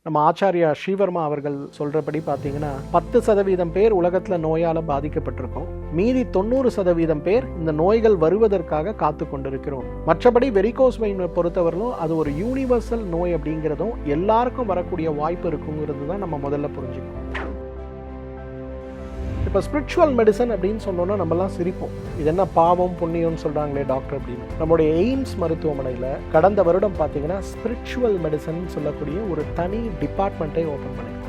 நம்ம ஆச்சாரியா ஸ்ரீவர்மா அவர்கள் சொல்றபடி பார்த்தீங்கன்னா 10% பேர் உலகத்தில் நோயால் பாதிக்கப்பட்டிருக்கோம், மீதி 90% பேர் இந்த நோய்கள் வருவதற்காக காத்து கொண்டிருக்கிறோம். மற்றபடி வெரிகோஸ் வெயினை பொறுத்தவரையிலும் அது ஒரு யூனிவர்சல் நோய் அப்படிங்கிறதும் எல்லாருக்கும் வரக்கூடிய வாய்ப்பு இருக்குங்கிறது தான் நம்ம முதல்ல புரிஞ்சுக்கணும். இப்போ ஸ்பிரிச்சுவல் மெடிசன் அப்படின்னு சொன்னோன்னா நம்மலாம் சிரிப்போம், இது என்ன பாவம் புண்ணியம்னு சொல்கிறாங்களே டாக்டர் அப்படின்னு. நம்மளுடைய எய்ம்ஸ் மருத்துவமனையில் கடந்த வருடம் பார்த்தீங்கன்னா ஸ்பிரிச்சுவல் மெடிசன் சொல்லக்கூடிய ஒரு தனி டிபார்ட்மெண்ட்டை ஓப்பன் பண்ணியிருக்கோம்.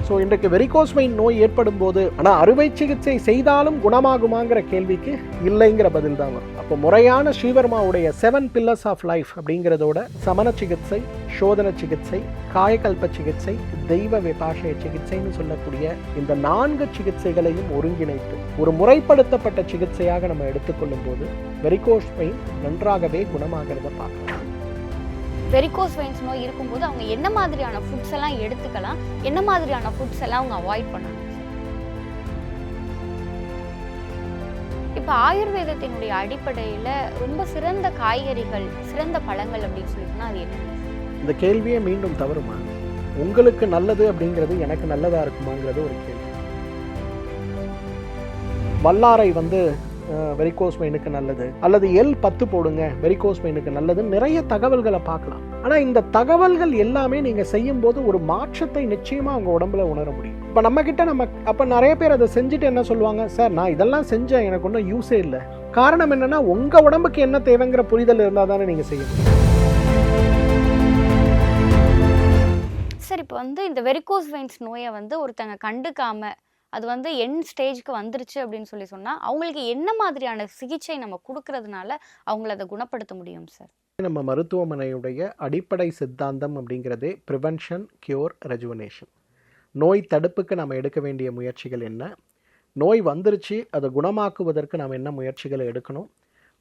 ஸோ இன்றைக்கு வெரிகோஸ் வெயின் நோய் ஏற்படும் போது ஆனால் அறுவை சிகிச்சை செய்தாலும் குணமாகுமாங்கிற கேள்விக்கு இல்லைங்கிற பதில் தான் வரும். அப்போ முறையான ஸ்ரீவர்மாவுடைய 7 pillars ஆஃப் லைஃப் அப்படிங்கிறதோட சமண சிகிச்சை, சோதன சிகிச்சை, காயகல்ப சிகிச்சை, தெய்வ விபாஷய சிகிச்சைன்னு சொல்லக்கூடிய இந்த 4 சிகிச்சைகளையும் ஒருங்கிணைத்து ஒரு முறைப்படுத்தப்பட்ட சிகிச்சையாக நம்ம எடுத்துக்கொள்ளும் போது வெரிகோஸ் வெயின் நன்றாகவே குணமாகிறத பார்க்கலாம். வெரிகோஸ் வெயின்ஸ் நோய் இருக்கும்போது அவங்க என்ன மாதிரியான ஃபுட்ஸ் எல்லாம் எடுத்துக்கலாம், என்ன மாதிரியான ஃபுட்ஸ் எல்லாம் அவங்க அவாய்ட் பண்ணணும்? இப்போ ஆயுர்வேதத்தினுடைய அடிப்படையில் ரொம்ப சிறந்த காய்கறிகள், சிறந்த பழங்கள் அப்படின்னு சொல்லிட்டுனா அது என்ன? இந்த கேள்வியே மீண்டும் தவறுமா? உங்களுக்கு நல்லது அப்படிங்கிறது எனக்கு நல்லதா இருக்குமாங்கிறது ஒரு கேள்வி. வல்லாரை வெரிகோஸ் வெயினுக்கு நல்லது, அல்லது L10 போடுங்க வெரிகோஸ் வெயினுக்கு நல்லது, நிறைய தகவல்களை பார்க்கலாம். ஆனால் இந்த தகவல்கள் எல்லாமே நீங்கள் செய்யும் போது ஒரு மாற்றத்தை நிச்சயமா உங்க உடம்புல உணர முடியும். இப்போ நம்ம கிட்ட அப்போ நிறைய பேர் அதை செஞ்சுட்டு என்ன சொல்லுவாங்க, சார் நான் இதெல்லாம் செஞ்சேன் எனக்கு ஒன்றும் யூஸே இல்லை. காரணம் என்னன்னா உங்க உடம்புக்கு என்ன தேவைங்கிற புரிதல் இருந்தால் தானே நீங்கள் செய்யணும். சார் இப்போ இந்த வெரிகோஸ் வெயின்ஸ் நோயை ஒருத்தங்க கண்டுக்காம அது எண்ட் ஸ்டேஜ்க்கு வந்துருச்சு அப்படின்னு சொன்னால் அவங்களுக்கு என்ன மாதிரியான சிகிச்சை நம்ம கொடுக்கறதுனால அவங்கள அதை குணப்படுத்த முடியும் சார்? நம்ம மருத்துவமனையுடைய அடிப்படை சித்தாந்தம் அப்படிங்கிறதே ப்ரிவென்ஷன், கியூர், ரெஜுவனேஷன். நோய் தடுப்புக்கு நம்ம எடுக்க வேண்டிய முயற்சிகள் என்ன, நோய் வந்துருச்சு அதை குணமாக்குவதற்கு நாம் என்ன முயற்சிகளை எடுக்கணும்,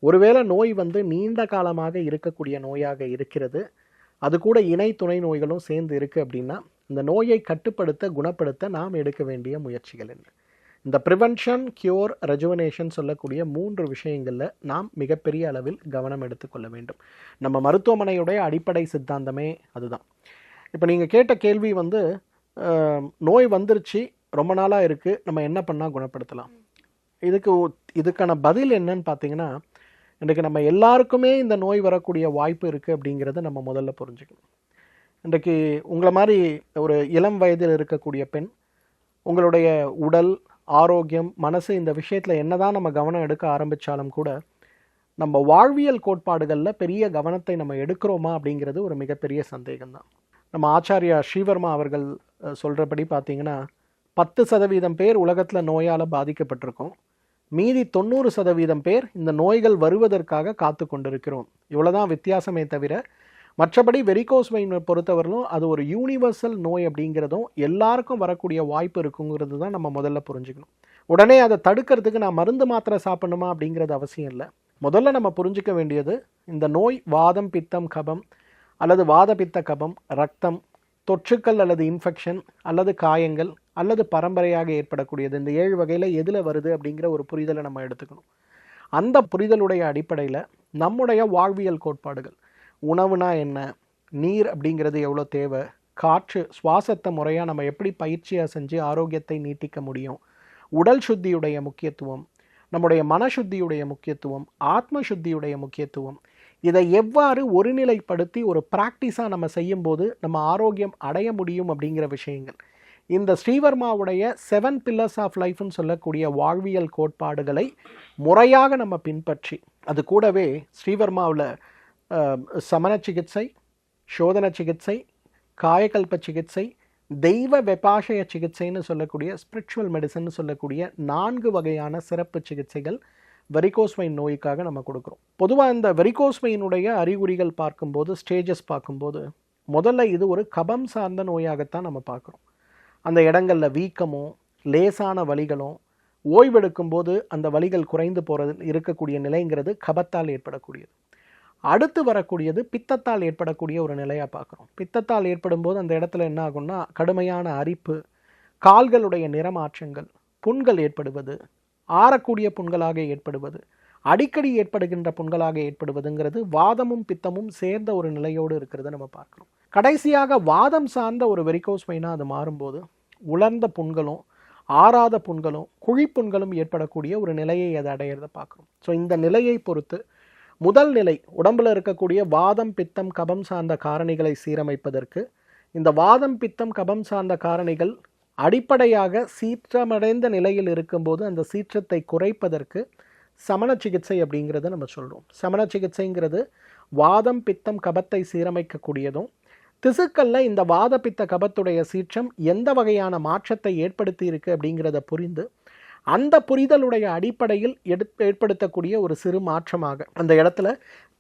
ஒருவேளை நோய் நீண்ட காலமாக இருக்கக்கூடிய நோயாக இருக்கிறது, அது கூட இணை துணை நோய்களும் சேர்ந்து இருக்குது அப்படின்னா இந்த நோயை கட்டுப்படுத்த, குணப்படுத்த நாம் எடுக்க வேண்டிய முயற்சிகள் என்ன. இந்த ப்ரிவென்ஷன், கியூர், ரெஜுவனேஷன் சொல்லக்கூடிய 3 விஷயங்களில் நாம் மிகப்பெரிய அளவில் கவனம் எடுத்துக்கொள்ள வேண்டும். நம்ம மருத்துவமனையுடைய அடிப்படை சித்தாந்தமே அதுதான். இப்போ நீங்கள் கேட்ட கேள்வி நோய் வந்துருச்சு, ரொம்ப நாளாக இருக்குது, நம்ம என்ன பண்ணால் குணப்படுத்தலாம்? இதுக்கான பதில் என்னன்னு பார்த்தீங்கன்னா, இன்றைக்கு நம்ம எல்லாருக்குமே இந்த நோய் வரக்கூடிய வாய்ப்பு இருக்குது அப்படிங்கிறத நம்ம முதல்ல புரிஞ்சுக்கணும். இன்றைக்கு உங்களை மாதிரி ஒரு இளம் வயதில் இருக்கக்கூடிய பெண், உங்களுடைய உடல் ஆரோக்கியம், மனசு, இந்த விஷயத்தில் என்னதான் நம்ம கவனம் எடுக்க ஆரம்பித்தாலும் கூட நம்ம வாழ்வியல் கோட்பாடுகளில் பெரிய கவனத்தை நம்ம எடுக்கிறோமா அப்படிங்கிறது ஒரு மிகப்பெரிய சந்தேகம்தான். நம்ம ஆச்சாரியா ஸ்ரீவர்மா அவர்கள் சொல்கிறபடி பார்த்தீங்கன்னா 10% பேர் உலகத்தில் நோயால் பாதிக்கப்பட்டிருக்கோம், மீதி 90% பேர் இந்த நோய்கள் வருவதற்காக காத்து கொண்டிருக்கிறோம். இவ்வளோதான் வித்தியாசமே தவிர மற்றபடி வெரிகோஸ் வெயினை பொறுத்தவரையிலும் அது ஒரு யூனிவர்சல் நோய் அப்படிங்கிறதும் எல்லாருக்கும் வரக்கூடிய வாய்ப்பு இருக்குங்கிறது தான் நம்ம முதல்ல புரிஞ்சுக்கணும். உடனே அதை தடுக்கிறதுக்கு நான் மருந்து மாத்திரை சாப்பிடணுமா அப்படிங்கிறது அவசியம் இல்லை. முதல்ல நம்ம புரிஞ்சிக்க வேண்டியது, இந்த நோய் வாதம், பித்தம், கபம் அல்லது வாத பித்த கபம், ரத்தம், தொற்றுக்கள் அல்லது இன்ஃபெக்ஷன் அல்லது காயங்கள் அல்லது பரம்பரையாக ஏற்படக்கூடியது, இந்த 7 வகையில் எதில் வருது அப்படிங்கிற ஒரு புரிதலை நம்ம எடுத்துக்கணும். அந்த புரிதலுடைய அடிப்படையில் நம்முடைய வாழ்வியல் கோட்பாடுகள், உணவுனா என்ன, நீர் அப்படிங்கிறது எவ்வளோ தேவை, காற்று சுவாசத்தை முறையாக நம்ம எப்படி பயிற்சியாக செஞ்சு ஆரோக்கியத்தை நீட்டிக்க முடியும், உடல் சுத்தியுடைய முக்கியத்துவம், நம்முடைய மனசுத்தியுடைய முக்கியத்துவம், ஆத்ம சுத்தியுடைய முக்கியத்துவம், இதை எவ்வாறு ஒருநிலைப்படுத்தி ஒரு ப்ராக்டிஸாக நம்ம செய்யும்போது நம்ம ஆரோக்கியம் அடைய முடியும் அப்படிங்கிற விஷயங்கள், இந்த ஸ்ரீவர்மாவுடைய 7 pillars ஆஃப் லைஃப்னு சொல்லக்கூடிய வாழ்வியல் கோட்பாடுகளை முறையாக நம்ம பின்பற்றி, அது கூடவே ஸ்ரீவர்மாவில் சமண சிகிச்சை, சோதன சிகிச்சை, காயகல்ப சிகிச்சை, தெய்வ விபாஷய சிகிச்சைன்னு சொல்லக்கூடிய ஸ்பிரிச்சுவல் மெடிசன் சொல்லக்கூடிய 4 வகையான சிறப்பு சிகிச்சைகள் வெரிகோஸ் வெயின் நோய்க்காக நம்ம கொடுக்குறோம். பொதுவாக இந்த வெரிகோஸ் வெயினுடைய அறிகுறிகள் பார்க்கும்போது, ஸ்டேஜஸ் பார்க்கும்போது, முதல்ல இது ஒரு கபம் சார்ந்த நோயாகத்தான் நம்ம பார்க்குறோம். அந்த இடங்களில் வீக்கமோ லேசான வலிகளோ, ஓய்வெடுக்கும் போது அந்த வலிகள் குறைந்து போகிறது இருக்கக்கூடிய நிலைங்கிறது கபத்தால் ஏற்படக்கூடியது. அடுத்து வரக்கூடியது பித்தத்தால் ஏற்படக்கூடிய ஒரு நிலையாக பார்க்குறோம். பித்தத்தால் ஏற்படும் போது அந்த இடத்துல என்ன ஆகும்னா கடுமையான அரிப்பு, கால்களுடைய நிறமாற்றங்கள், புண்கள் ஏற்படுவது, ஆறக்கூடிய புண்களாக ஏற்படுவது, அடிக்கடி ஏற்படுகின்ற புண்களாக ஏற்படுவதுங்கிறது வாதமும் பித்தமும் சேர்ந்த ஒரு நிலையோடு இருக்கிறத நம்ம பார்க்கணும். கடைசியாக வாதம் சார்ந்த ஒரு வெரிகோஸ் வெயினாக அது மாறும்போது உலர்ந்த புண்களும் ஆறாத புண்களும் குழிப்புண்களும் ஏற்படக்கூடிய ஒரு நிலையை அது அடையிறத பார்க்கணும். ஸோ இந்த நிலையை பொறுத்து முதல் நிலை உடம்புல இருக்கக்கூடிய வாதம் பித்தம் கபம் சார்ந்த காரணிகளை சீரமைப்பதற்கு இந்த வாதம் பித்தம் கபம் சார்ந்த காரணிகள் அடிப்படையாக சீற்றமடைந்த நிலையில் இருக்கும்போது அந்த சீற்றத்தை குறைப்பதற்கு சமண சிகிச்சை அப்படிங்கிறத நம்ம சொல்கிறோம். சமண சிகிச்சைங்கிறது வாதம் பித்தம் கபத்தை சீரமைக்கக்கூடியதும் திசுக்களில் இந்த வாத பித்த கபத்துடைய சீற்றம் எந்த வகையான மாற்றத்தை ஏற்படுத்தி இருக்கு அப்படிங்கிறத புரிந்து அந்த புரிதலுடைய அடிப்படையில் ஏற்படுத்தக்கூடிய ஒரு சிறு மாற்றமாக அந்த இடத்துல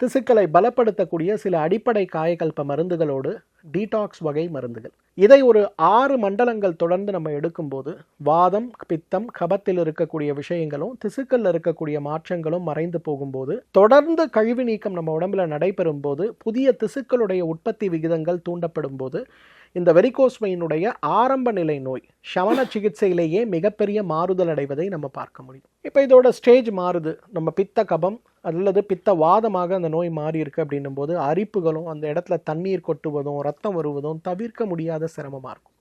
திசுக்களை பலப்படுத்தக்கூடிய சில அடிப்படை காயகல்ப மருந்துகளோடு டீடாக்ஸ் வகை மருந்துகள், இதை ஒரு 6 மண்டலங்கள் தொடர்ந்து நம்ம எடுக்கும்போது வாதம் பித்தம் கபத்தில் இருக்கக்கூடிய விஷயங்களும் திசுக்களில் இருக்கக்கூடிய மாற்றங்களும் மறைந்து போகும்போது தொடர்ந்து கழிவு நீக்கம் நம்ம உடம்புல நடைபெறும் போது புதிய திசுக்களுடைய உற்பத்தி விகிதங்கள் தூண்டப்படும் போது இந்த வெரிகோஸ் வெயினுடைய ஆரம்ப நிலை நோய் சமண சிகிச்சையிலேயே மிகப்பெரிய மாறுதல் அடைவதை நம்ம பார்க்க முடியும். இப்போ இதோட ஸ்டேஜ் மாறுது, நம்ம பித்த கபம் அல்லது பித்த வாதமாக அந்த நோய் மாறி இருக்கு அப்படின்னும் போது அரிப்புகளும் அந்த இடத்துல தண்ணீர் கொட்டுவதும் ரத்தம் வருவதும் தவிர்க்க முடியாத சிரமமாக இருக்கும்.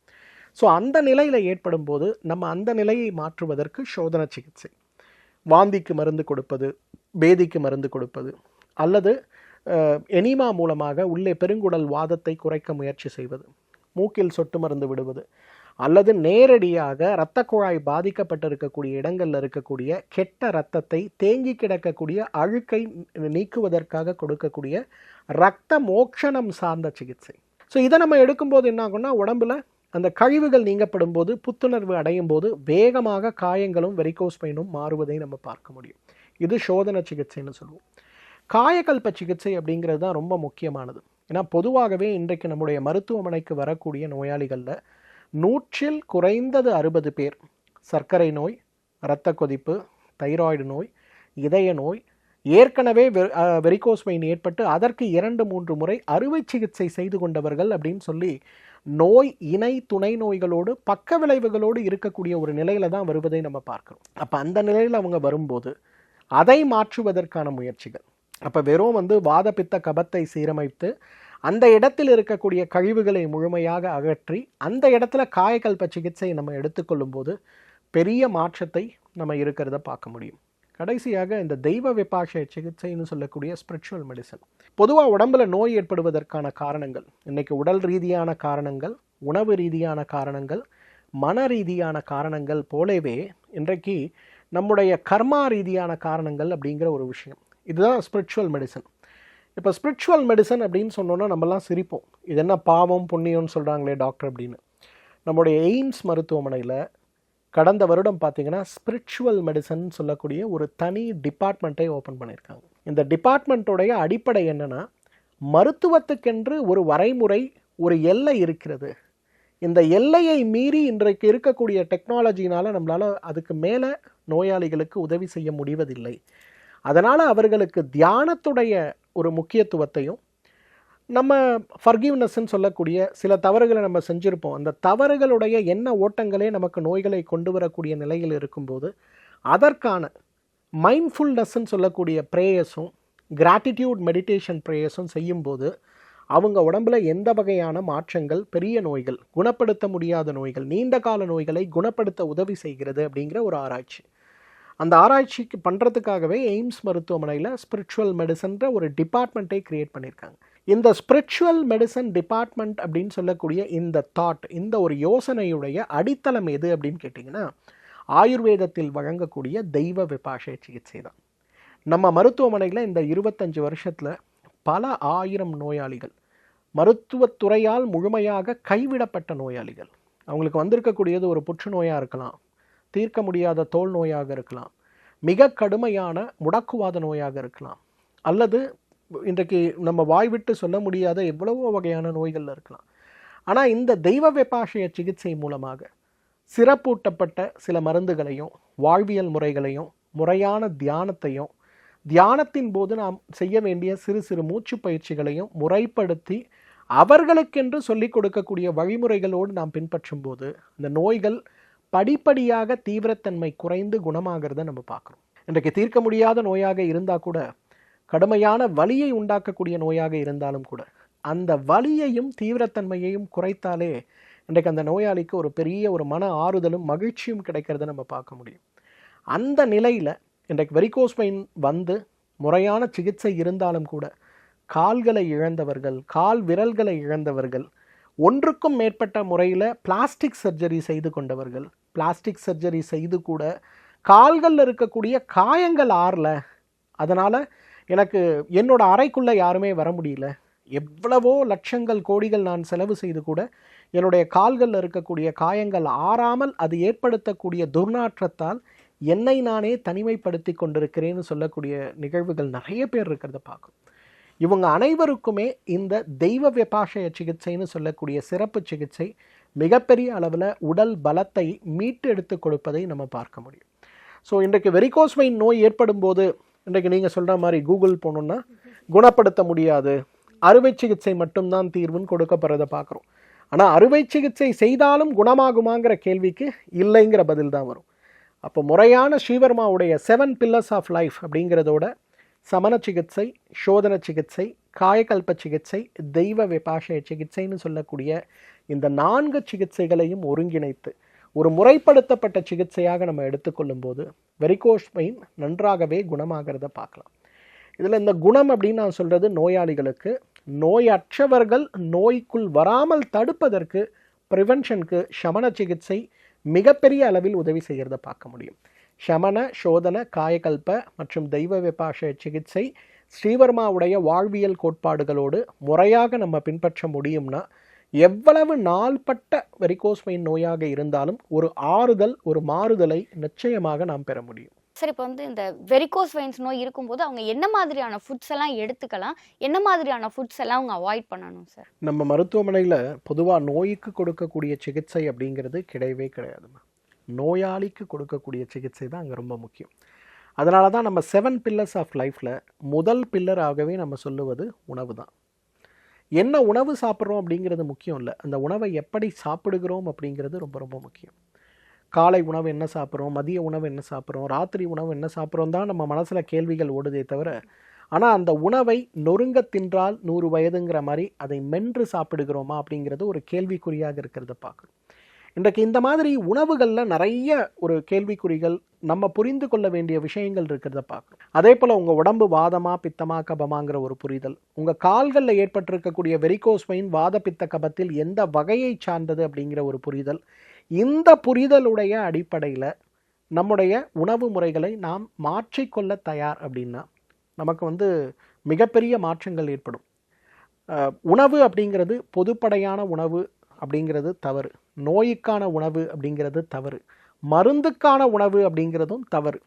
ஸோ அந்த நிலையில் ஏற்படும் போது நம்ம அந்த நிலையை மாற்றுவதற்கு சோதனை சிகிச்சை, வாந்திக்கு மருந்து கொடுப்பது, பேதிக்கு மருந்து கொடுப்பது, அல்லது எனிமா மூலமாக உள்ளே பெருங்குடல் வாதத்தை குறைக்க முயற்சி செய்வது, மூக்கில் சொட்டு மருந்து விடுவது, அல்லது நேரடியாக இரத்த குழாய் பாதிக்கப்பட்டிருக்கக்கூடிய இடங்களில் இருக்கக்கூடிய கெட்ட இரத்தத்தை தேங்கி கிடக்கக்கூடிய அழுக்கை நீக்குவதற்காக கொடுக்கக்கூடிய இரத்த மோட்சணம் சார்ந்த சிகிச்சை. ஸோ இதை நம்ம எடுக்கும்போது என்ன ஆகும்னா உடம்புல அந்த கழிவுகள் நீங்கப்படும் போது புத்துணர்வு அடையும் போது வேகமாக காயங்களும் வெரிகோஸ் வெயினும் மாறுவதை நம்ம பார்க்க முடியும். இது சோதனை சிகிச்சைன்னு சொல்லுவோம். காயகல்ப சிகிச்சை அப்படிங்கிறது தான் ரொம்ப முக்கியமானது. ஏன்னா பொதுவாகவே இன்றைக்கு நம்முடைய மருத்துவமனைக்கு வரக்கூடிய நோயாளிகளில் 100ல் குறைந்தது 60 பேர் சர்க்கரை நோய், இரத்த கொதிப்பு, தைராய்டு நோய், இதய நோய், ஏற்கனவே வெரிகோஸ் வெயின் ஏற்பட்டு அதற்கு 2-3 முறை அறுவை சிகிச்சை செய்து கொண்டவர்கள் அப்படின்னு சொல்லி நோய் இணை துணை நோய்களோடு பக்க விளைவுகளோடு இருக்கக்கூடிய ஒரு நிலையில தான் வருவதை நம்ம பார்க்கிறோம். அப்போ அந்த நிலையில் அவங்க வரும்போது அதை மாற்றுவதற்கான முயற்சிகள், அப்போ வெறும் வாத பித்த கபத்தை சீரமைத்து அந்த இடத்தில் இருக்கக்கூடிய கழிவுகளை முழுமையாக அகற்றி அந்த இடத்துல காயகல்ப சிகிச்சை நம்ம எடுத்துக்கொள்ளும் போது பெரிய மாற்றத்தை நம்ம இருக்கிறத பார்க்க முடியும். கடைசியாக இந்த தெய்வ விபாஷை சிகிச்சைன்னு சொல்லக்கூடிய ஸ்பிரிச்சுவல் மெடிசன். பொதுவாக உடம்புல நோய் ஏற்படுவதற்கான காரணங்கள் இன்னைக்கு உடல் ரீதியான காரணங்கள், உணவு ரீதியான காரணங்கள், மன ரீதியான காரணங்கள் போலவே இன்றைக்கு நம்முடைய கர்மா ரீதியான காரணங்கள் அப்படிங்கிற ஒரு விஷயம். இதுதான் ஸ்பிரிச்சுவல் மெடிசன். இப்போ ஸ்பிரிச்சுவல் மெடிசன் அப்படின்னு சொன்னோன்னா நம்மலாம் சிரிப்போம், இது என்ன பாவம் புண்ணியம்னு சொல்கிறாங்களே டாக்டர் அப்படின்னு. நம்முடைய எய்ம்ஸ் மருத்துவமனையில் கடந்த வருடம் பார்த்திங்கன்னா ஸ்பிரிச்சுவல் மெடிசன் சொல்லக்கூடிய ஒரு தனி டிபார்ட்மெண்ட்டை ஓப்பன் பண்ணியிருக்காங்க. இந்த டிபார்ட்மெண்ட்டோடைய அடிப்படை என்னென்னா மருத்துவத்துக்கென்று ஒரு வரைமுறை, ஒரு எல்லை இருக்கிறது. இந்த எல்லையை மீறி இன்றைக்கு இருக்கக்கூடிய டெக்னாலஜினால் நம்மளால் அதுக்கு மேலே நோயாளிகளுக்கு உதவி செய்ய முடிவதில்லை. அதனால் அவர்களுக்கு தியானத்துடைய ஒரு முக்கியத்துவத்தையும் நம்ம ஃபர்கிவ்னஸ்ன்னு சொல்லக்கூடிய சில தவறுகளை நம்ம செஞ்சுருப்போம், அந்த தவறுகளுடைய எண்ண ஓட்டங்களே நமக்கு நோய்களை கொண்டு வரக்கூடிய நிலையில் இருக்கும்போது அதற்கான மைண்ட்ஃபுல்னஸ்ன்னு சொல்லக்கூடிய ப்ரேயர்ஸும் கிராட்டிடியூட் மெடிடேஷன் ப்ரேயர்ஸும் செய்யும்போது அவங்க உடம்புல எந்த வகையான மாற்றங்கள், பெரிய நோய்கள், குணப்படுத்த முடியாத நோய்கள், நீண்ட கால நோய்களை குணப்படுத்த உதவி செய்கிறது அப்படிங்கிற ஒரு ஆராய்ச்சி. அந்த ஆராய்ச்சிக்கு பண்ணுறதுக்காகவே எய்ம்ஸ் மருத்துவமனையில் ஸ்பிரிச்சுவல் மெடிசன்ற ஒரு டிபார்ட்மெண்ட்டை க்ரியேட் பண்ணியிருக்காங்க. இந்த ஸ்பிரிச்சுவல் மெடிசன் டிபார்ட்மெண்ட் அப்படின்னு சொல்லக்கூடிய இந்த தாட், இந்த ஒரு யோசனையுடைய அடித்தளம் எது அப்படின்னு கேட்டிங்கன்னா ஆயுர்வேதத்தில் வழங்கக்கூடிய தெய்வ விபாஷை சிகிச்சை தான். நம்ம மருத்துவமனையில் இந்த 25 வருஷத்தில் பல 1000 நோயாளிகள், மருத்துவத்துறையால் முழுமையாக கைவிடப்பட்ட நோயாளிகள், அவங்களுக்கு வந்திருக்கக்கூடியது ஒரு புற்றுநோயாக இருக்கலாம், தீர்க்க முடியாத தோல் நோயாக இருக்கலாம், மிக கடுமையான முடக்குவாத நோயாக இருக்கலாம், அல்லது இன்றைக்கு நம்ம வாய்விட்டு சொல்ல முடியாத எவ்வளவோ வகையான நோய்கள் இருக்கலாம். ஆனால் இந்த தெய்வ விபாஷைய சிகிச்சை மூலமாக சிறப்பூட்டப்பட்ட சில மருந்துகளையும் வாழ்வியல் முறைகளையும் முறையான தியானத்தையும் தியானத்தின் போது நாம் செய்ய வேண்டிய சிறு சிறு மூச்சு பயிற்சிகளையும் முறைப்படுத்தி அவர்களுக்கென்று சொல்லிக் கொடுக்கக்கூடிய வழிமுறைகளோடு நாம் பின்பற்றும் போது இந்த நோய்கள் படிப்படியாக தீவிரத்தன்மை குறைந்து குணமாகிறத நம்ம பார்க்குறோம். இன்றைக்கு தீர்க்க முடியாத நோயாக இருந்தால் கூட, கடுமையான வலியை உண்டாக்கக்கூடிய நோயாக இருந்தாலும் கூட, அந்த வலியையும் தீவிரத்தன்மையையும் குறைத்தாலே இன்றைக்கு அந்த நோயாளிக்கு ஒரு பெரிய ஒரு மன ஆறுதலும் மகிழ்ச்சியும் கிடைக்கிறத நம்ம பார்க்க முடியும். அந்த நிலையில் இன்றைக்கு வெரிகோஸ் வெயின் வந்து முறையான சிகிச்சை இருந்தாலும் கூட, கால்களை இழந்தவர்கள், கால் விரல்களை இழந்தவர்கள், ஒன்றுக்கும் மேற்பட்ட முறையில் பிளாஸ்டிக் சர்ஜரி செய்து கொண்டவர்கள், பிளாஸ்டிக் சர்ஜரி செய்து கூட கால்களில் இருக்கக்கூடிய காயங்கள் ஆறல, அதனால் எனக்கு என்னோட அறைக்குள்ளே யாருமே வர முடியல, எவ்வளவோ லட்சங்கள் கோடிகள் நான் செலவு செய்து கூட என்னுடைய கால்களில் இருக்கக்கூடிய காயங்கள் ஆறாமல் அது ஏற்படுத்தக்கூடிய துர்நாற்றத்தால் என்னை நானே தனிமைப்படுத்தி கொண்டிருக்கிறேன்னு சொல்லக்கூடிய நிகழ்வுகள் நிறைய பேர் இருக்கிறத பார்க்கும். இவங்க அனைவருக்குமே இந்த தெய்வ விபாஷய சிகிச்சைன்னு சொல்லக்கூடிய சிறப்பு சிகிச்சை மிகப்பெரிய அளவில் உடல் பலத்தை மீட்டு எடுத்து கொடுப்பதை நம்ம பார்க்க முடியும். ஸோ இன்றைக்கு வெரிகோஸ் வெயின் நோய் ஏற்படும் போது, இன்றைக்கு நீங்கள் சொல்கிற மாதிரி கூகுள் போனோன்னா குணப்படுத்த முடியாது, அறுவை சிகிச்சை மட்டும்தான் தீர்வுன்னு கொடுக்கப்படுறதை பார்க்குறோம். ஆனால் அறுவை சிகிச்சை செய்தாலும் குணமாகுமாங்கிற கேள்விக்கு இல்லைங்கிற பதில் தான் வரும். அப்போ முறையான ஸ்ரீவர்மாவுடைய 7 pillars ஆஃப் லைஃப் அப்படிங்கிறதோட சமண சிகிச்சை, சோதன சிகிச்சை, காயகல்ப சிகிச்சை, தெய்வ விபாஷய சிகிச்சைன்னு சொல்லக்கூடிய இந்த 4 சிகிச்சைகளையும் ஒருங்கிணைத்து ஒரு முறைப்படுத்தப்பட்ட சிகிச்சையாக நம்ம எடுத்துக்கொள்ளும் போது வெரிகோஸ் வெயின் நன்றாகவே குணமாகிறத பார்க்கலாம். இதில் இந்த குணம் அப்படின்னு நான் சொல்கிறது நோயாளிகளுக்கு, நோயற்றவர்கள் நோய்க்குள் வராமல் தடுப்பதற்கு ப்ரிவென்ஷனுக்கு சமண சிகிச்சை மிகப்பெரிய அளவில் உதவி செய்கிறத பார்க்க முடியும். சமண, சோதன, காயகல்ப மற்றும் தெய்வ விபாஷய சிகிச்சை ஸ்ரீவர்மாவுடைய வாழ்வியல் கோட்பாடுகளோடு முறையாக நம்ம பின்பற்ற முடியும்னா, எவ்வளவு நாள்பட்ட வெரிகோஸ் வெயின் நோயாக இருந்தாலும் ஒரு ஆறுதல், ஒரு மாறுதலை நிச்சயமாக நாம் பெற முடியும். சார், இப்போ வந்து இந்த வெரிகோஸ் வெயின்ஸ் நோய் இருக்கும்போது அவங்க என்ன மாதிரியான ஃபுட்ஸ் எல்லாம் எடுத்துக்கலாம், என்ன மாதிரியான ஃபுட்ஸ் எல்லாம் அவங்க அவாய்ட் பண்ணணும் சார்? நம்ம மருத்துவமனையில் பொதுவாக நோய்க்கு கொடுக்கக்கூடிய சிகிச்சை அப்படிங்கிறது கிடையவே கிடையாதுமா. நோயாளிக்கு கொடுக்கக்கூடிய சிகிச்சை தான் அங்கே ரொம்ப முக்கியம். அதனால தான் நம்ம 7 pillars ஆஃப் லைஃப்பில் முதல் பில்லராகவே நம்ம சொல்லுவது உணவு தான். என்ன உணவு சாப்பிட்றோம் அப்படிங்கிறது முக்கியம் இல்லை, அந்த உணவை எப்படி சாப்பிடுகிறோம் அப்படிங்கிறது ரொம்ப ரொம்ப முக்கியம். காலை உணவு என்ன சாப்பிட்றோம், மதிய உணவு என்ன சாப்பிட்றோம், ராத்திரி உணவு என்ன சாப்பிட்றோம் தான் நம்ம மனசில் கேள்விகள் ஓடுதே தவிர, ஆனால் அந்த உணவை நொறுங்க தின்றால் 100 வயதுங்கிற மாதிரி அதை மென்று சாப்பிடுகிறோமா அப்படிங்கிறது ஒரு கேள்விக்குறியாக இருக்கிறத பார்க்கணும். இன்றைக்கு இந்த மாதிரி உணவுகளில் நிறைய ஒரு கேள்விக்குறிகள், நம்ம புரிந்து கொள்ள வேண்டிய விஷயங்கள் இருக்கிறத பார்க்கணும். அதே போல் உங்கள் உடம்பு வாதமா பித்தமா கபமாங்கிற ஒரு புரிதல், உங்கள் கால்களில் ஏற்பட்டிருக்கக்கூடிய வெரிகோஸ் வெயின் வாத பித்த கபத்தில் எந்த வகையை சார்ந்தது அப்படிங்கிற ஒரு புரிதல், இந்த புரிதலுடைய அடிப்படையில் நம்முடைய உணவு முறைகளை நாம் மாற்றிக்கொள்ள தயார் அப்படின்னா நமக்கு மிகப்பெரிய மாற்றங்கள் ஏற்படும். உணவு அப்படிங்கிறது பொதுப்படையான உணவு அப்படிங்கிறது தவறு, நோய்க்கான உணவு அப்படிங்கிறது தவறு, மருந்துக்கான உணவு அப்படிங்கிறதும் தவறு.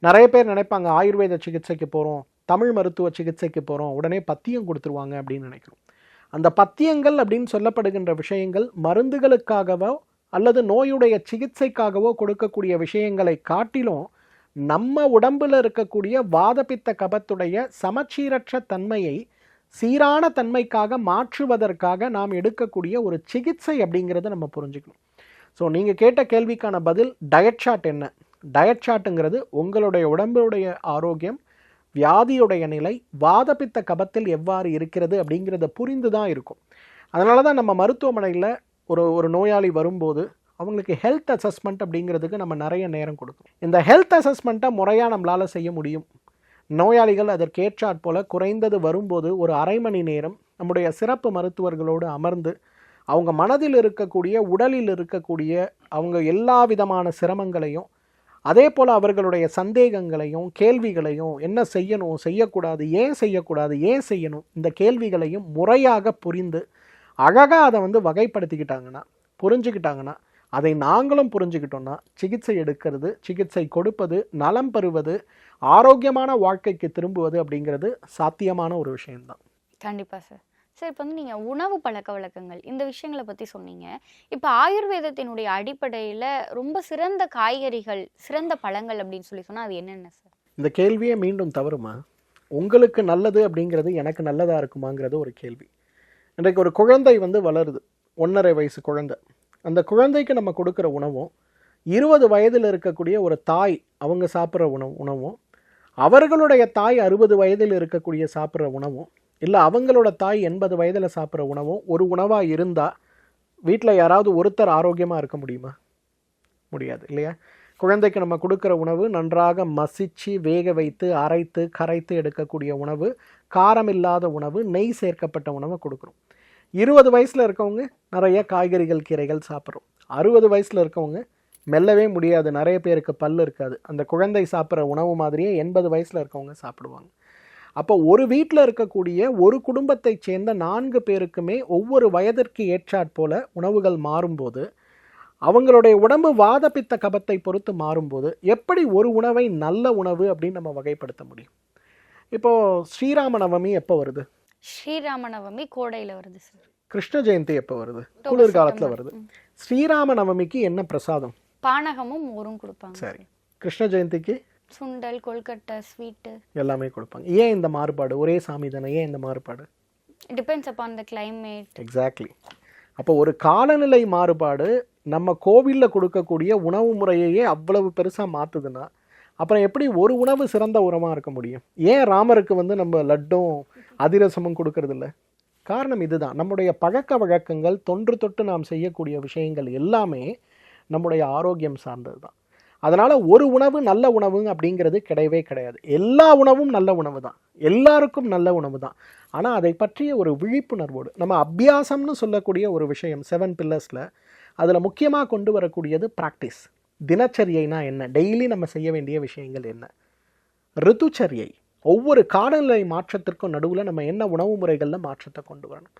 நிறைய பேர் நினைப்பாங்க, ஆயுர்வேத சிகிச்சைக்கு போகிறோம், தமிழ் மருத்துவ சிகிச்சைக்கு போகிறோம், உடனே பத்தியம் கொடுத்துருவாங்க அப்படின்னு நினைக்கிறோம். அந்த பத்தியங்கள் அப்படின்னு சொல்லப்படுகின்ற விஷயங்கள் மருந்துகளுக்காகவோ அல்லது நோயுடைய சிகிச்சைக்காகவோ கொடுக்கக்கூடிய விஷயங்களை காட்டிலும் நம்ம உடம்பில் இருக்கக்கூடிய வாதபித்த கபத்துடைய சமச்சீரற்ற தன்மையை சீரான தன்மைக்காக மாற்றுவதற்காக நாம் எடுக்கக்கூடிய ஒரு சிகிச்சை அப்படிங்கிறத நம்ம புரிஞ்சுக்கணும். ஸோ நீங்கள் கேட்ட கேள்விக்கான பதில் டயட் சார்ட் என்ன? டயட் சார்ட்டுங்கிறது உங்களுடைய உடம்புடைய ஆரோக்கியம், வியாதியுடைய நிலை, வாதபித்த கபத்தில் எவ்வாறு இருக்கிறது அப்படிங்கிறத புரிந்து தான் இருக்கும். அதனால தான் நம்ம மருத்துவமனையில் ஒரு நோயாளி வரும்போது அவங்களுக்கு ஹெல்த் அசஸ்மெண்ட் அப்படிங்கிறதுக்கு நம்ம நிறைய நேரம் கொடுக்கும். இந்த ஹெல்த் அசஸ்மெண்ட்டை முறையாக நம்மளால் செய்ய முடியும். நோயாளிகள் அதற்கேற்றாற் போல் குறைந்தது வரும்போது ஒரு அரை மணி நேரம் நம்முடைய சிறப்பு மருத்துவர்களோடு அமர்ந்து அவங்க மனதில் இருக்கக்கூடிய, உடலில் இருக்கக்கூடிய அவங்க எல்லா விதமான சிரமங்களையும், அதே போல் அவர்களுடைய சந்தேகங்களையும் கேள்விகளையும், என்ன செய்யணும் செய்யக்கூடாது, ஏன் செய்யக்கூடாது ஏன் செய்யணும், இந்த கேள்விகளையும் முறையாக புரிந்து அழகாக அதை வகைப்படுத்திக்கிட்டாங்கன்னா, புரிஞ்சுக்கிட்டாங்கன்னா, அதை நாங்களும் புரிஞ்சுக்கிட்டோம்னா சிகிச்சை எடுக்கிறது, சிகிச்சை கொடுப்பது, நலம் பெறுவது, ஆரோக்கியமான வாழ்க்கைக்கு திரும்புவது அப்படிங்கிறது சாத்தியமான ஒரு விஷயம்தான். கண்டிப்பாக சார். சார், இப்போ நீங்கள் உணவு பழக்க வழக்கங்கள் இந்த விஷயங்களை பற்றி சொன்னீங்க. இப்போ ஆயுர்வேதத்தினுடைய அடிப்படையில் ரொம்ப சிறந்த காய்கறிகள், சிறந்த பழங்கள் அப்படின்னு சொன்னால் அது என்னென்ன சார்? இந்த கேள்வியே மீண்டும் தவறுமா? உங்களுக்கு நல்லது அப்படிங்கிறது எனக்கு நல்லதாக இருக்குமாங்கிறது ஒரு கேள்வி. இன்றைக்கு ஒரு குழந்தை வளருது, 1.5 வயசு குழந்தை. அந்த குழந்தைக்கு நம்ம கொடுக்குற உணவும் 20 வயதில் இருக்கக்கூடிய ஒரு தாய் அவங்க சாப்பிட்ற உணவும் அவர்களுடைய தாய் 60 வயதில் இருக்கக்கூடிய சாப்பிட்ற உணவும் இல்லை அவங்களோட தாய் 80 வயதில் சாப்பிட்ற உணவும் ஒரு உணவாக இருந்தால் வீட்டில் யாராவது ஒருத்தர் ஆரோக்கியமாக இருக்க முடியுமா? முடியாது இல்லையா? குழந்தைக்கு நம்ம கொடுக்குற உணவு நன்றாக மசிச்சு வேக வைத்து அரைத்து கரைத்து எடுக்கக்கூடிய உணவு, காரம் இல்லாத உணவு, நெய் சேர்க்கப்பட்ட உணவை கொடுக்குறோம். 20 வயசில் இருக்கவங்க நிறைய காய்கறிகள் கீரைகள் சாப்பிட்றோம். 60 வயசில் இருக்கவங்க மெல்லவே முடியாது, நிறைய பேருக்கு பல் இருக்காது. அந்த குழந்தை சாப்பிட்ற உணவு மாதிரியே 80 வயசில் இருக்கவங்க சாப்பிடுவாங்க. அப்போ ஒரு வீட்டில் இருக்கக்கூடிய ஒரு குடும்பத்தை சேர்ந்த 4 பேருக்குமே ஒவ்வொரு வயதிற்கு ஏற்றாற்போல உணவுகள் மாறும்போது, அவங்களுடைய உடம்பு வாதப்பித்த கபத்தை பொறுத்து மாறும்போது எப்படி ஒரு உணவை நல்ல உணவு அப்படின்னு நம்ம வகைப்படுத்த முடியும்? இப்போது ஸ்ரீராம நவமி எப்போ வருது? ஸ்ரீராம நவமி கோடையில் வருது சார். கிருஷ்ண ஜெயந்தி எப்போ வருது? குளிர்காலத்தில் வருது. ஸ்ரீராம நவமிக்கு என்ன பிரசாதம்? பானகமும் மோரும் கொடுப்பாங்க. சரி. கிருஷ்ண ஜெயந்திக்கு சுண்டல், கொல்கட்டை, ஸ்வீட்டு எல்லாமே கொடுப்பாங்க. ஏன் இந்த மாறுபாடு? ஒரே சாமி தானே, ஏன் இந்த மாறுபாடு? Depends upon the climate. Exactly. அப்போ ஒரு காலநிலை மாறுபாடு நம்ம கோவிலில் கொடுக்கக்கூடிய உணவு முறையையே அவ்வளவு பெருசாக மாற்றுதுன்னா அப்புறம் எப்படி ஒரு உணவு சிறந்த உணவாக இருக்க முடியும்? ஏன் ராமருக்கு நம்ம லட்டும் அதிரசமும் கொடுக்கறது இல்லை? காரணம் இதுதான். நம்முடைய பழக்க வழக்கங்கள், தொன்று தொட்டு நாம் செய்யக்கூடிய விஷயங்கள் எல்லாமே நம்முடைய ஆரோக்கியம் சார்ந்தது தான். அதனால் ஒரு உணவு நல்ல உணவு அப்படிங்கிறது கிடையவே கிடையாது. எல்லா உணவும் நல்ல உணவு தான், எல்லாருக்கும் நல்ல உணவு தான். ஆனால் அதை பற்றிய ஒரு விழிப்புணர்வோடு நம்ம அபியாசம்னு சொல்லக்கூடிய ஒரு விஷயம் 7 பில்லர்ஸில் அதில் முக்கியமாக கொண்டு வரக்கூடியது ப்ராக்டிஸ். தினச்சரியைனா என்ன? டெய்லி நம்ம செய்ய வேண்டிய விஷயங்கள் என்ன? ரித்துச்சரியை, ஒவ்வொரு காலநிலை மாற்றத்திற்கும் நடுவில் நம்ம என்ன உணவு முறைகளில் மாற்றத்தை கொண்டு வரணும்.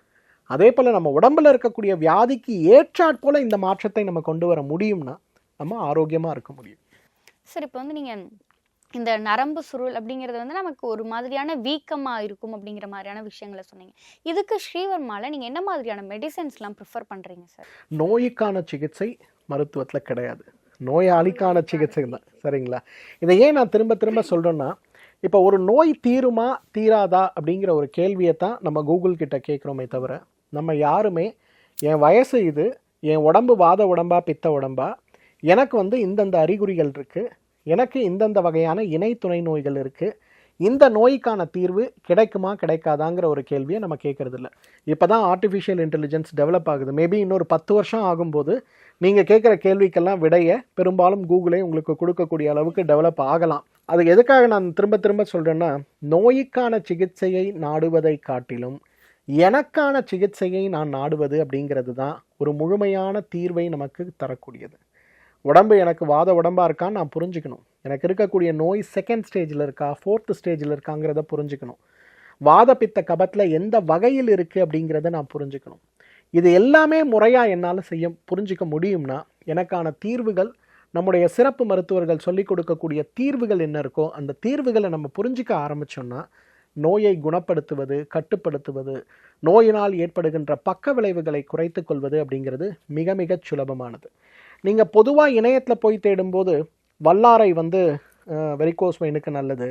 அதே போல் நம்ம உடம்பில் இருக்கக்கூடிய வியாதிக்கு ஏற்றாற்போல் இந்த மாற்றத்தை நம்ம கொண்டு வர முடியும்னா நம்ம ஆரோக்கியமாக இருக்க முடியும். சார், இப்போ நீங்கள் இந்த நரம்பு சுருள் அப்படிங்கிறது நமக்கு ஒரு மாதிரியான வீக்கமாக இருக்கும் அப்படிங்கிற மாதிரியான விஷயங்களை சொன்னீங்க. இதுக்கு ஸ்ரீவர்மாவில் நீங்கள் என்ன மாதிரியான மெடிசன்ஸ்லாம் ப்ரிஃபர் பண்ணுறீங்க சார்? நோய்க்கான சிகிச்சை மருத்துவத்தில் கிடையாது, நோயாளிக்கான சிகிச்சை தான். சரிங்களா? இதை ஏன் நான் திரும்ப திரும்ப சொல்கிறேன்னா, இப்போ ஒரு நோய் தீருமா தீராதா அப்படிங்கிற ஒரு கேள்வியை தான் நம்ம கூகுள் கிட்ட கேட்குறோமே தவிர, நம்ம யாருமே என் வயசு இது, என் உடம்பு வாத உடம்பா பித்த உடம்பா, எனக்கு இந்தந்த அறிகுறிகள் இருக்குது, எனக்கு இந்தந்த வகையான இணை துணை நோய்கள் இருக்குது, இந்த நோய்க்கான தீர்வு கிடைக்குமா கிடைக்காதாங்கிற ஒரு கேள்வியை நம்ம கேட்குறதில்ல. இப்போ தான் ஆர்டிஃபிஷியல் இன்டெலிஜென்ஸ் டெவலப் ஆகுது. மேபி இன்னொரு 10 வருஷம் ஆகும்போது நீங்கள் கேட்குற கேள்விக்கெல்லாம் விடைய பெரும்பாலும் கூகுளே உங்களுக்கு கொடுக்கக்கூடிய அளவுக்கு டெவலப் ஆகலாம். அது எதுக்காக நான் திரும்ப திரும்ப சொல்கிறேன்னா, நோய்க்கான சிகிச்சையை நாடுவதை காட்டிலும் எனக்கான சிகிச்சையை நான் நாடுவது அப்படிங்கிறது தான் ஒரு முழுமையான தீர்வை நமக்கு தரக்கூடியது. உடம்பு எனக்கு வாத உடம்பாக இருக்கான்னு நான் புரிஞ்சுக்கணும். எனக்கு இருக்கக்கூடிய நோய் 2nd ஸ்டேஜில் இருக்கா 4th ஸ்டேஜில் இருக்காங்கிறத புரிஞ்சுக்கணும். வாத பித்த கபத்தில் எந்த வகையில் இருக்குது அப்படிங்கிறத நான் புரிஞ்சுக்கணும். இது எல்லாமே முறையாக என்னால் புரிஞ்சிக்க முடியும்னா எனக்கான தீர்வுகள், நம்முடைய சிறப்பு மருத்துவர்கள் சொல்லிக் கொடுக்கக்கூடிய தீர்வுகள் என்ன இருக்கோ அந்த தீர்வுகளை நம்ம புரிஞ்சிக்க ஆரம்பித்தோம்னா நோயை குணப்படுத்துவது, கட்டுப்படுத்துவது, நோயினால் ஏற்படுகின்ற பக்க விளைவுகளை குறைத்து கொள்வது அப்படிங்கிறது மிக மிக சுலபமானது. நீங்கள் பொதுவாக இணையத்தில் போய் தேடும்போது வல்லாரை வெரிகோஸ் வெயினுக்கு நல்லது,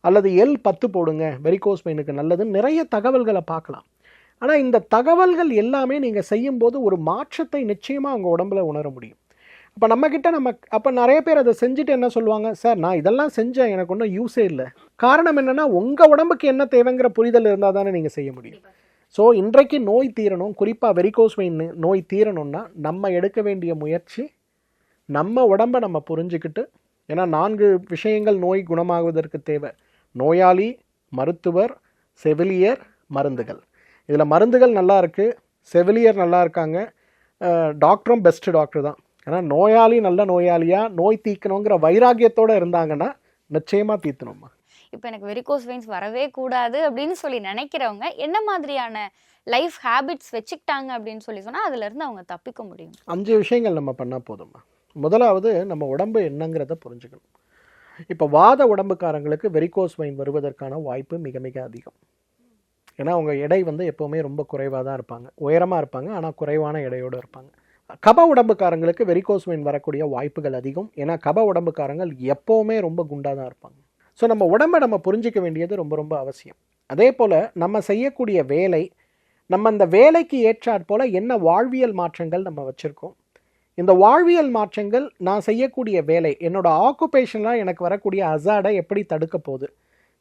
அல்லது L10 போடுங்க வெரிகோஸ் வெயினுக்கு நல்லதுன்னு நிறைய தகவல்களை பார்க்கலாம். ஆனால் இந்த தகவல்கள் எல்லாமே நீங்கள் செய்யும்போது ஒரு மாற்றத்தை நிச்சயமாக உங்கள் உடம்புல உணர முடியும். அப்போ அப்போ நிறைய பேர் அதை செஞ்சுட்டு என்ன சொல்லுவாங்க, சார் நான் இதெல்லாம் செஞ்சேன், எனக்கு ஒன்றும் யூஸே இல்லை. காரணம் என்னென்னா, உங்கள் உடம்புக்கு என்ன தேவைங்கிற புரிதல் இருந்தால் தானே நீங்கள் செய்ய முடியும். ஸோ இன்றைக்கு நோய் தீரணும், குறிப்பாக வெரிகோஸ் வெயின் நோய் தீரணும்னா நம்ம எடுக்க வேண்டிய முயற்சி, நம்ம உடம்பை நம்ம புரிஞ்சுக்கிட்டு, ஏன்னா 4 விஷயங்கள் நோய் குணமாகுவதற்கு தேவை: நோயாளி, மருத்துவர், செவிலியர், மருந்துகள். இதில் மருந்துகள் நல்லா இருக்குது, செவிலியர் நல்லா இருக்காங்க, டாக்டரும் பெஸ்ட்டு டாக்டர் தான். ஏன்னா நோயாளி நல்ல நோயாளியாக நோய் தீர்க்கணுங்கிற வைராக்கியத்தோடு இருந்தாங்கன்னா நிச்சயமாக தீர்த்தணும்மா. இப்போ எனக்கு வெரிகோஸ் வெயின்ஸ் வரவே கூடாது அப்படின்னு சொல்லி நினைக்கிறவங்க என்ன மாதிரியான லைஃப் ஹேபிட்ஸ் வச்சுக்கிட்டாங்க அப்படின்னு சொன்னால் அதுலேருந்து அவங்க தப்பிக்க முடியும்? 5 விஷயங்கள் நம்ம பண்ணால் போதும்மா. முதலாவது, நம்ம உடம்பு என்னங்கிறத புரிஞ்சுக்கணும். இப்போ வாத உடம்புக்காரங்களுக்கு வெரிகோஸ் வெயின் வருவதற்கான வாய்ப்பு மிக மிக அதிகம். ஏன்னா அவங்க எடை எப்போவுமே ரொம்ப குறைவாக தான் இருப்பாங்க, உயரமாக இருப்பாங்க, ஆனால் குறைவான எடையோடு இருப்பாங்க. கப உடம்புக்காரங்களுக்கு வெரிகோஸ் வெயின் வரக்கூடிய வாய்ப்புகள் அதிகம். ஏன்னா கப உடம்புக்காரங்கள் எப்போவுமே ரொம்ப குண்டாக தான் இருப்பாங்க. ஸோ நம்ம உடம்பை நம்ம புரிஞ்சிக்க வேண்டியது ரொம்ப ரொம்ப அவசியம். அதே போல் நம்ம செய்யக்கூடிய வேலை, நம்ம அந்த வேலைக்கு ஏற்றாற் போல் என்ன வாழ்வியல் மாற்றங்கள் நம்ம வச்சுருக்கோம், இந்த வாழ்வியல் மாற்றங்கள் நான் செய்யக்கூடிய வேலை, என்னோட ஆக்குபேஷனில் எனக்கு வரக்கூடிய அசாடை எப்படி தடுக்க போகுது,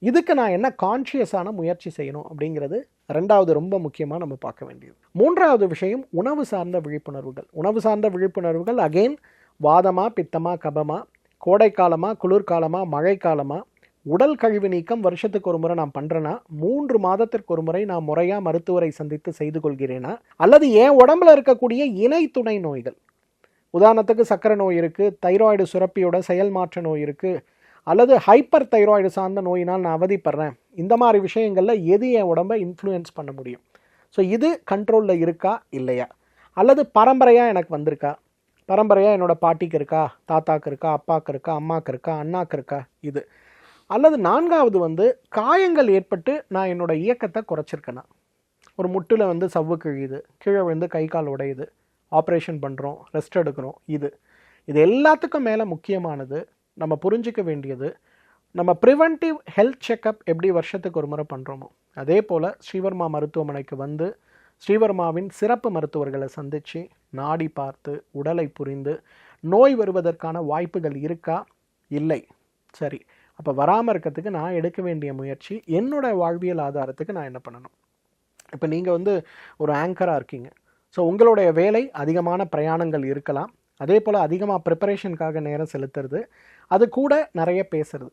இதுக்கு நான் என்ன கான்ஷியஸான முயற்சி செய்யணும் அப்படிங்கிறது ரெண்டாவது ரொம்ப முக்கியமாக நம்ம பார்க்க வேண்டியது. மூன்றாவது விஷயம் உணவு சார்ந்த விழிப்புணர்வுகள். உணவு சார்ந்த விழிப்புணர்வுகள் அகெயின் வாதமா, பித்தமா, கபமா, கோடைக்காலமா, குளிர்காலமா, மழைக்காலமா, உடல் கழிவு நீக்கம் வருஷத்துக்கு ஒரு முறை நான் பண்ணுறேன்னா 3 மாதத்திற்கு ஒரு முறை நான் முறையாக மருத்துவரை சந்தித்து செய்து கொள்கிறேனா, அல்லது என் உடம்புல இருக்கக்கூடிய இணை துணை நோய்கள், உதாரணத்துக்கு சர்க்கரை நோய் இருக்குது, தைராய்டு சுரப்பியோட செயல்மாற்ற நோய் இருக்குது, அல்லது ஹைப்பர் தைராய்டு சார்ந்த நோயினால் நான் அவதிப்படுறேன், இந்த மாதிரி விஷயங்களில் எது என் உடம்பை இன்ஃப்ளூயன்ஸ் பண்ண முடியும், ஸோ இது கண்ட்ரோலில் இருக்கா இல்லையா, அல்லது பரம்பரையாக எனக்கு வந்திருக்கா, பரம்பரையாக என்னோடய பாட்டிக்கு இருக்கா, தாத்தாக்கு இருக்கா, அப்பாவுக்கு இருக்கா, அம்மாவுக்கு இருக்கா, அண்ணாக்கு இருக்கா, இது. அல்லது நான்காவது காயங்கள் ஏற்பட்டு நான் என்னோடய இயக்கத்தை குறைச்சிருக்கேனா, ஒரு முட்டில் சவ்வு கிழியுது, கீழே கை கால் உடையுது, ஆப்ரேஷன் பண்ணுறோம், ரெஸ்ட் எடுக்கிறோம், இது எல்லாத்துக்கும் மேலே முக்கியமானது நம்ம புரிஞ்சிக்க வேண்டியது, நம்ம ப்ரிவென்டிவ் ஹெல்த் செக்கப் எப்படி வருஷத்துக்கு ஒரு முறை பண்ணுறோமோ அதே போல் ஸ்ரீவர்மா மருத்துவமனைக்கு ஸ்ரீவர்மாவின் சிறப்பு மருத்துவர்களை சந்தித்து நாடி பார்த்து உடலை புரிந்து நோய் வருவதற்கான வாய்ப்புகள் இருக்கா, இல்லை, சரி, அப்போ வராமல் இருக்கிறதுக்கு நான் எடுக்க வேண்டிய முயற்சி, என்னோடய வாழ்வியல் ஆதாரத்துக்கு நான் என்ன பண்ணணும். இப்போ நீங்கள் ஒரு ஆங்கராக இருக்கீங்க, ஸோ உங்களுடைய வேலை அதிகமான பிரயாணங்கள் இருக்கலாம், அதே போல் அதிகமாக ப்ரிப்பரேஷனுக்காக நேரம் செலுத்துறது, அது கூட நிறைய பேசுறது.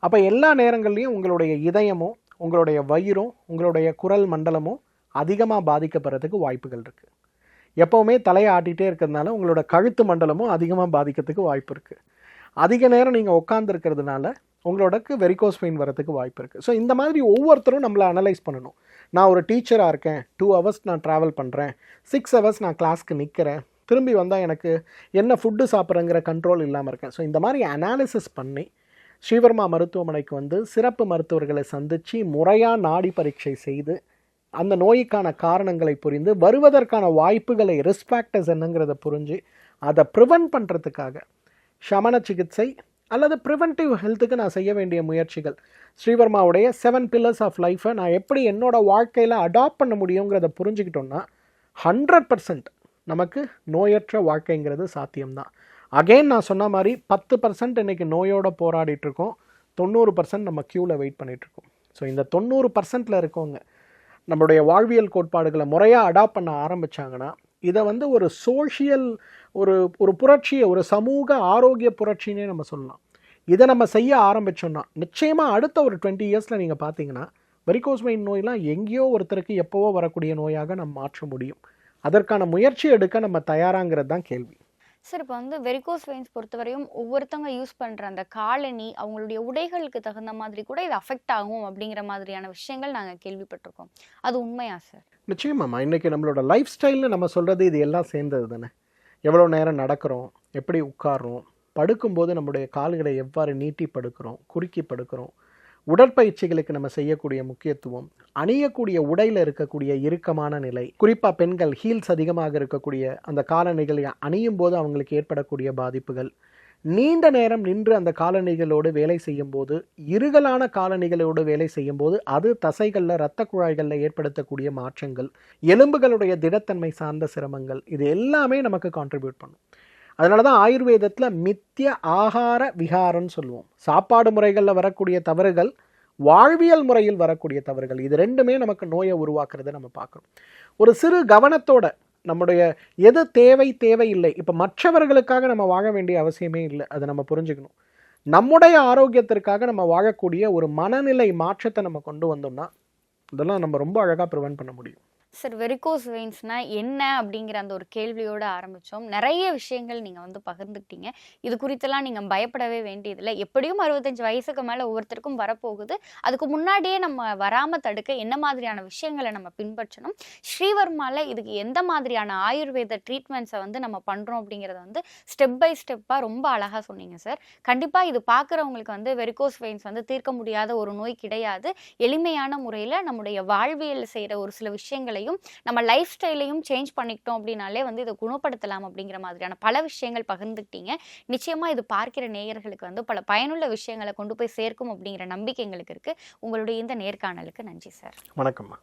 அப்போ எல்லா நேரங்கள்லையும் உங்களுடைய இதயமும் உங்களுடைய வயிறும் உங்களுடைய குரல் மண்டலமும் அதிகமாக பாதிக்கப்படுறதுக்கு வாய்ப்புகள் இருக்குது. எப்போவுமே தலையை ஆட்டிகிட்டே இருக்கிறதுனால உங்களோட கழுத்து மண்டலமும் அதிகமாக பாதிக்கிறதுக்கு வாய்ப்பு இருக்குது. அதிக நேரம் நீங்கள் உட்காந்துருக்கிறதுனால உங்களோடக்கு வெரிகோஸ் வெயின் வரதுக்கு வாய்ப்பு இருக்குது. ஸோ இந்த மாதிரி ஒவ்வொருத்தரும் நம்மளை அனலைஸ் பண்ணணும். நான் ஒரு டீச்சராக இருக்கேன், 2 hours நான் ட்ராவல் பண்ணுறேன், 6 hours நான் கிளாஸ்க்கு நிற்கிறேன், திரும்பி வந்தால் எனக்கு என்ன ஃபுட்டு சாப்பிட்றேங்கிற கண்ட்ரோல் இல்லாமல் இருக்கேன். ஸோ இந்த மாதிரி அனாலிசிஸ் பண்ணி ஸ்ரீவர்மா மருத்துவமனைக்கு சிறப்பு மருத்துவர்களை சந்தித்து முறையாக நாடி பரீட்சை செய்து அந்த நோய்க்கான காரணங்களை புரிந்து வருவதற்கான வாய்ப்புகளை, ரிஸ்க் ஃபேக்டர்ஸ் என்னங்கிறத புரிஞ்சு அதை ப்ரிவென்ட் பண்ணுறதுக்காக சமண சிகிச்சை அல்லது ப்ரிவென்டிவ் ஹெல்த்துக்கு நான் செய்ய வேண்டிய முயற்சிகள், ஸ்ரீவர்மாவுடைய 7 pillars ஆஃப் லைஃப்பை நான் எப்படி என்னோடய வாழ்க்கையில் அடாப்ட் பண்ண முடியுங்கிறத புரிஞ்சுக்கிட்டோன்னா 100% நமக்கு நோயற்ற வாழ்க்கைங்கிறது சாத்தியம்தான். அகெயின் நான் சொன்ன மாதிரி 10% இன்றைக்கி நோயோடு போராடிட்டுருக்கோம், 90% நம்ம க்யூவில் வெயிட் பண்ணிகிட்ருக்கோம். ஸோ இந்த 90%ல் இருக்கவங்க நம்மளுடைய வாழ்வியல் கோட்பாடுகளை முறையாக அடாப்ட் பண்ண ஆரம்பித்தாங்கன்னா இதை ஒரு சோஷியல் ஒரு புரட்சியை, ஒரு சமூக ஆரோக்கிய புரட்சின்னே நம்ம சொல்லலாம். இதை நம்ம செய்ய ஆரம்பித்தோன்னா நிச்சயமாக அடுத்த ஒரு 20 yearsல நீங்கள் பார்த்தீங்கன்னா வெரிகோஸ் வெயின் நோயெலாம் எங்கேயோ ஒருத்தருக்கு எப்போவோ வரக்கூடிய நோயாக நம்ம மாற்ற முடியும். அதற்கான முயற்சி எடுக்க நம்ம தயாராங்கிறது தான் கேள்வி. சார், இப்போ வெரிகோஸ் வெயின்ஸ் பொறுத்தவரையும் ஒவ்வொருத்தவங்க யூஸ் பண்ணுற அந்த காலனி, அவங்களுடைய உடைகளுக்கு தகுந்த மாதிரி கூட இது அஃபெக்ட் ஆகும் அப்படிங்கிற மாதிரியான விஷயங்கள் நாங்கள் கேள்விப்பட்டிருக்கோம். அது உண்மையா சார்? நிச்சயமாம்மா. இன்றைக்கி நம்மளோட லைஃப் ஸ்டைல்னு நம்ம சொல்கிறது இது எல்லாம் சேர்ந்தது தானே. எவ்வளோ நேரம் நடக்கிறோம், எப்படி உட்கார்றோம், படுக்கும்போது நம்முடைய கால்களை எவ்வாறு நீட்டி படுக்கிறோம், குறுக்கி படுக்கிறோம், உடற்பயிற்சிகளுக்கு நம்ம செய்யக்கூடிய முக்கியத்துவம், அணியக்கூடிய உடையில் இருக்கக்கூடிய இறுக்கமான நிலை, குறிப்பாக பெண்கள் ஹீல்ஸ் அதிகமாக இருக்கக்கூடிய அந்த காலணிகளை அணியும் போது அவங்களுக்கு ஏற்படக்கூடிய பாதிப்புகள், நீண்ட நேரம் நின்று அந்த காலணிகளோடு வேலை செய்யும் போது, இறுகலான காலணிகளோடு வேலை செய்யும் போது அது தசைகளில், இரத்த குழாய்களில் ஏற்படுத்தக்கூடிய மாற்றங்கள், எலும்புகளுடைய திடத்தன்மை சார்ந்த சிரமங்கள், இது எல்லாமே நமக்கு கான்ட்ரிபியூட் பண்ணும். அதனால தான் ஆயுர்வேதத்தில் மித்திய ஆகார விகாரம்னு சொல்லுவோம். சாப்பாடு முறைகளில் வரக்கூடிய தவறுகள், வாழ்வியல் முறையில் வரக்கூடிய தவறுகள், இது ரெண்டுமே நமக்கு நோயை உருவாக்குறதை நம்ம பார்க்குறோம். ஒரு சிறு கவனத்தோட நம்முடைய எது தேவை இல்லை, இப்போ மற்றவர்களுக்காக நம்ம வாழ வேண்டிய அவசியமே இல்லை, அதை நம்ம புரிஞ்சுக்கணும். நம்முடைய ஆரோக்கியத்திற்காக நம்ம வாழக்கூடிய ஒரு மனநிலை மாற்றத்தை நம்ம கொண்டு வந்தோம்னா இதெல்லாம் நம்ம ரொம்ப அழகாக ப்ரிவென்ட் பண்ண முடியும். சார், வெரிகோஸ் வெயின்ஸ்னா என்ன அப்படிங்கிற அந்த ஒரு கேள்வியோடு ஆரம்பித்தோம். நிறைய விஷயங்கள் நீங்கள் பகிர்ந்துக்கிட்டீங்க. இது குறித்தெல்லாம் நீங்கள் பயப்படவே வேண்டியதில்லை. எப்படியும் 65 வயசுக்கு மேலே ஒவ்வொருத்தருக்கும் வரப்போகுது. அதுக்கு முன்னாடியே நம்ம வராமல் தடுக்க என்ன மாதிரியான விஷயங்களை நம்ம பின்பற்றணும், ஸ்ரீவர்மாவில் இதுக்கு எந்த மாதிரியான ஆயுர்வேத ட்ரீட்மெண்ட்ஸை நம்ம பண்ணுறோம் அப்படிங்கிறத ஸ்டெப் பை ஸ்டெப்பாக ரொம்ப அழகாக சொன்னீங்க சார். கண்டிப்பாக இது பார்க்குறவங்களுக்கு வெரிகோஸ் வெயின்ஸ் தீர்க்க முடியாத ஒரு நோய் கிடையாது. எளிமையான முறையில் நம்முடைய வாழ்வியல் செய்கிற ஒரு சில விஷயங்களை நம்ம லைஃப் ஸ்டைலையும் சேஞ்ச் பண்ணிக்கிட்டோம் அப்படின்னாலே இதை குணப்படுத்தலாம் அப்படிங்கிற மாதிரியான பல விஷயங்கள் பகிர்ந்துக்கிட்டீங்க. நிச்சயமா இது பார்க்கிற நேயர்களுக்கு பல பயனுள்ள விஷயங்களை கொண்டு போய் சேர்க்கும் அப்படிங்கிற நம்பிக்கை எங்களுக்கு இருக்கு. உங்களுடைய இந்த நேர்காணலுக்கு நன்றி சார். வணக்கம்மா.